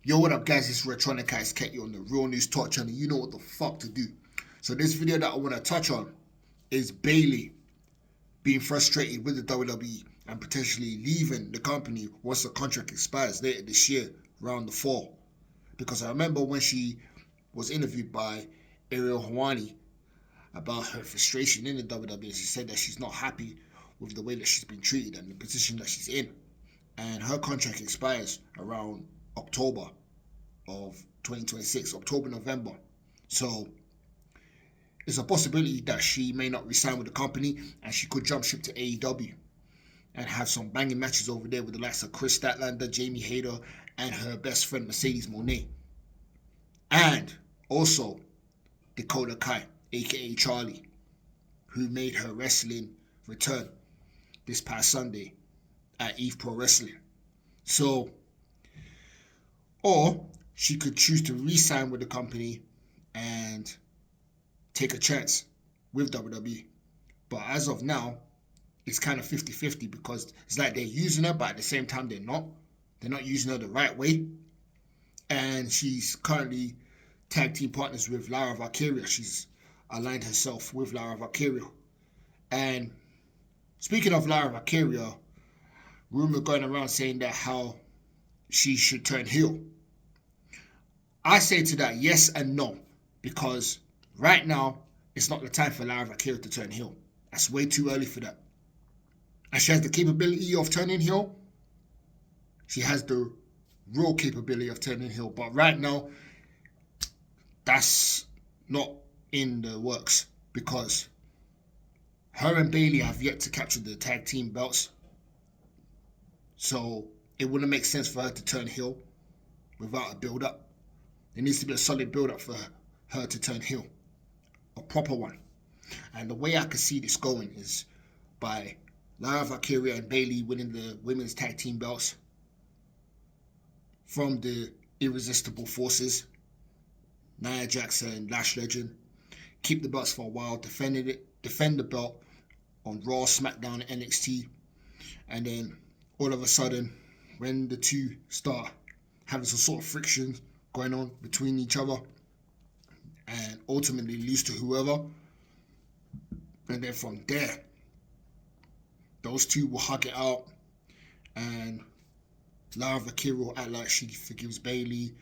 Yo, what up, guys? It's Retronica. It's Ketty on the Real News Talk channel. You know what the fuck to do. So this video that I want to touch on is Bayley being frustrated with the WWE and potentially leaving the company once the contract expires later this year, around the fall. Because I remember when she was interviewed by Ariel Hawani about her frustration in the WWE, she said that she's not happy with the way that she's been treated and the position that she's in. And her contract expires around October of 2026, October, November. So it's a possibility that she may not resign with the company and she could jump ship to AEW and have some banging matches over there with the likes of Chris Statlander, Jamie Hayter, and her best friend Mercedes Moné. And also Dakota Kai, aka Charlie, who made her wrestling return this past Sunday at Eve Pro Wrestling. So, or she could choose to re-sign with the company and take a chance with WWE. But as of now, it's kind of 50-50 because it's like they're using her, but at the same time they're not. They're not using her the right way. And she's currently tag team partners with Lyra Valkyria. She's aligned herself with Lyra Valkyria. And speaking of Lyra Valkyria, rumor going around saying that how she should turn heel. I say to that yes and no, because right now it's not the time for Lyra Valkyria to turn heel. That's way too early for that. And she has the capability of turning heel. She has the real capability of turning heel, but right now that's not in the works because her and Bayley have yet to capture the tag team belts. So it wouldn't make sense for her to turn heel without a build-up. There needs to be a solid build-up for her to turn heel, a proper one. And the way I could see this going is by Lyra Valkyria and Bayley winning the women's tag team belts from the Irresistible Forces, Nia Jax and Lash Legend. Keep the belts for a while, defend the belt on Raw, SmackDown, and NXT, and then all of a sudden, when the two start having some sort of friction going on between each other, and ultimately lose to whoever, and then from there, those two will hug it out, and Lyra Valkyria will act like she forgives Bayley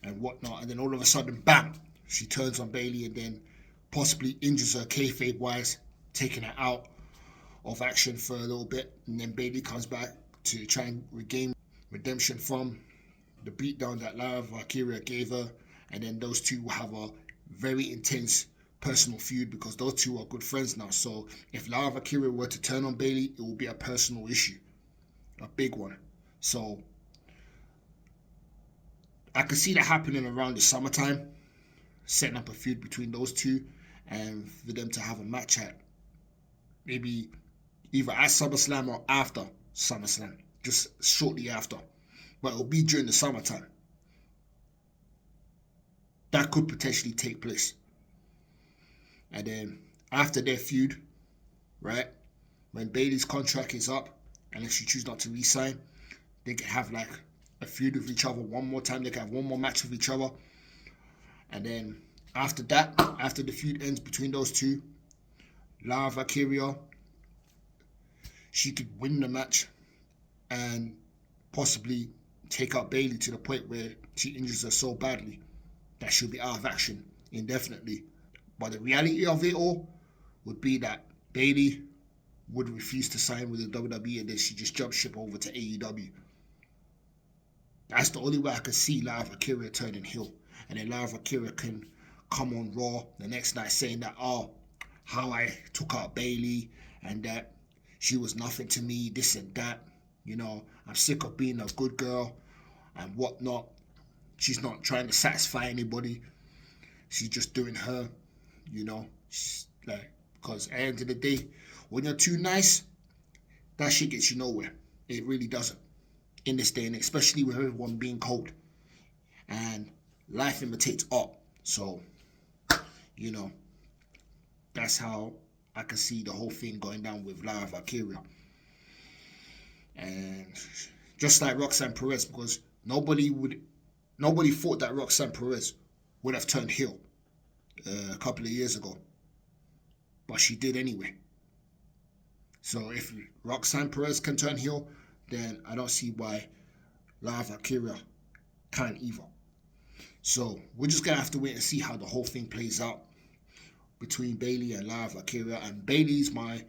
and whatnot, and then all of a sudden, bam, she turns on Bayley and then possibly injures her kayfabe wise, taking her out of action for a little bit, and then Bayley comes back to try and regain redemption from the beatdown that Lyra Valkyria gave her, and then those two will have a very intense personal feud because those two are good friends now. So if Lyra Valkyria were to turn on Bayley, it will be a personal issue, a big one. So I could see that happening around the summertime, setting up a feud between those two, and for them to have a match at maybe either at SummerSlam or after SummerSlam, just shortly after. But it'll be during the summertime. That could potentially take place. And then after their feud, right, when Bayley's contract is up, and if she chooses not to re-sign, they can have like a feud with each other one more time. They can have one more match with each other. And then after that, after the feud ends between those two, Lyra Valkyria, she could win the match and possibly take out Bayley to the point where she injures her so badly that she'll be out of action indefinitely. But the reality of it all would be that Bayley would refuse to sign with the WWE and then she just jump ship over to AEW. That's the only way I could see Lyra Valkyria turning heel. And then Lyra Valkyria can come on Raw the next night saying that, oh, how I took out Bayley and that she was nothing to me, this and that. You know, I'm sick of being a good girl and whatnot. She's not trying to satisfy anybody. She's just doing her, you know. She's like, because at the end of the day, when you're too nice, that shit gets you nowhere. It really doesn't. In this day and age, especially with everyone being cold. And life imitates art. So, you know, that's how I can see the whole thing going down with Lyra Valkyria. And just like Roxanne Perez, because nobody thought that Roxanne Perez would have turned heel a couple of years ago, but she did anyway. So if Roxanne Perez can turn heel, then I don't see why Lyra Valkyria can't either. So we're just gonna have to wait and see how the whole thing plays out between Bayley and Lyra Valkyria. And Bayley's my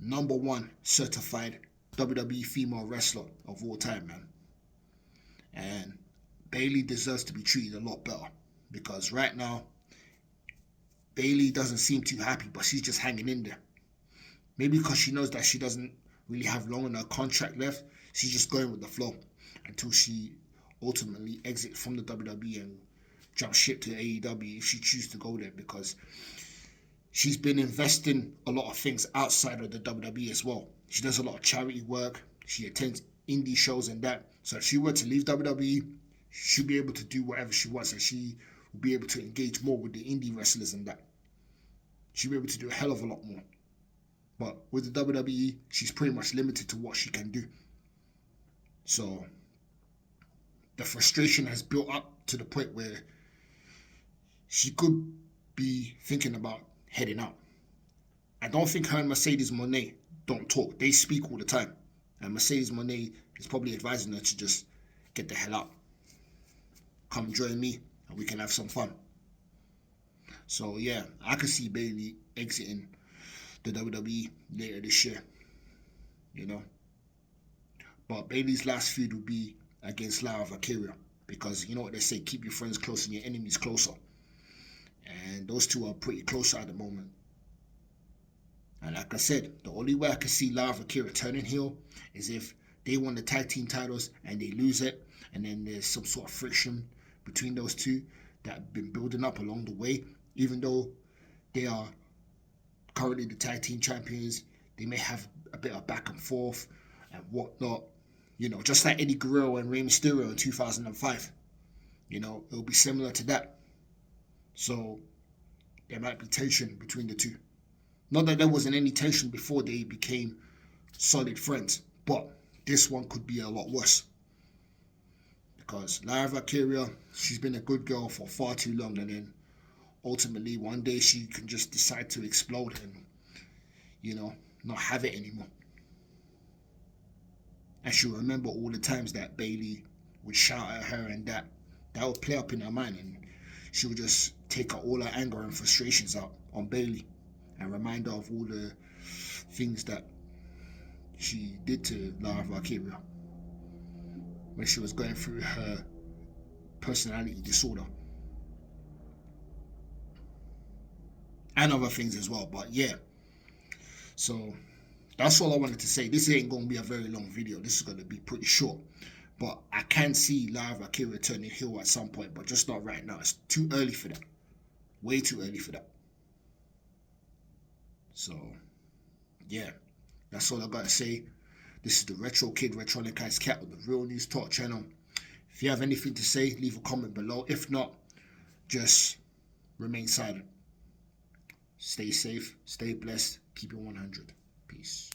number one certified WWE female wrestler of all time, man. And Bayley deserves to be treated a lot better, because right now Bayley doesn't seem too happy, but she's just hanging in there. Maybe because she knows that she doesn't really have long in her contract left, she's just going with the flow until she ultimately exits from the WWE and jump ship to AEW if she chooses to go there, because she's been investing a lot of things outside of the WWE as well. She does a lot of charity work. She attends indie shows and that. So if she were to leave WWE, she'll be able to do whatever she wants, and she will be able to engage more with the indie wrestlers and that. She'll be able to do a hell of a lot more. But with the WWE, she's pretty much limited to what she can do. So the frustration has built up to the point where she could be thinking about heading out. I don't think her and Mercedes Moné don't talk. They speak all the time. And Mercedes Moné is probably advising her to just get the hell out. Come join me and we can have some fun. So yeah, I could see Bayley exiting the WWE later this year, you know. But Bayley's last feud will be against Lyra Valkyria, because you know what they say, keep your friends close and your enemies closer. And those two are pretty close at the moment. And like I said, the only way I can see Lyra Valkyria turning heel is if they won the tag team titles and they lose it, and then there's some sort of friction between those two that have been building up along the way. Even though they are currently the tag team champions, they may have a bit of back and forth and whatnot. You know, just like Eddie Guerrero and Rey Mysterio in 2005. You know, it'll be similar to that. So there might be tension between the two. Not that there wasn't any tension before they became solid friends, but this one could be a lot worse. Because Lyra Valkyria, she's been a good girl for far too long, and then ultimately one day she can just decide to explode and, you know, not have it anymore. And she'll remember all the times that Bayley would shout at her, and that would play up in her mind, and she'll just take all her anger and frustrations out on Bayley and remind her of all the things that she did to Lyra Valkyria when she was going through her personality disorder. And other things as well, but yeah. So that's all I wanted to say. This ain't going to be a very long video. This is going to be pretty short. But I can see Lyra Valkyria turning heel at some point, but just not right now. It's too early for that. Way too early for that. So, yeah. That's all I got to say. This is the Retro Kid, Retronic Ice Cat on the Real News Talk channel. If you have anything to say, leave a comment below. If not, just remain silent. Stay safe, stay blessed, keep it 100. Peace.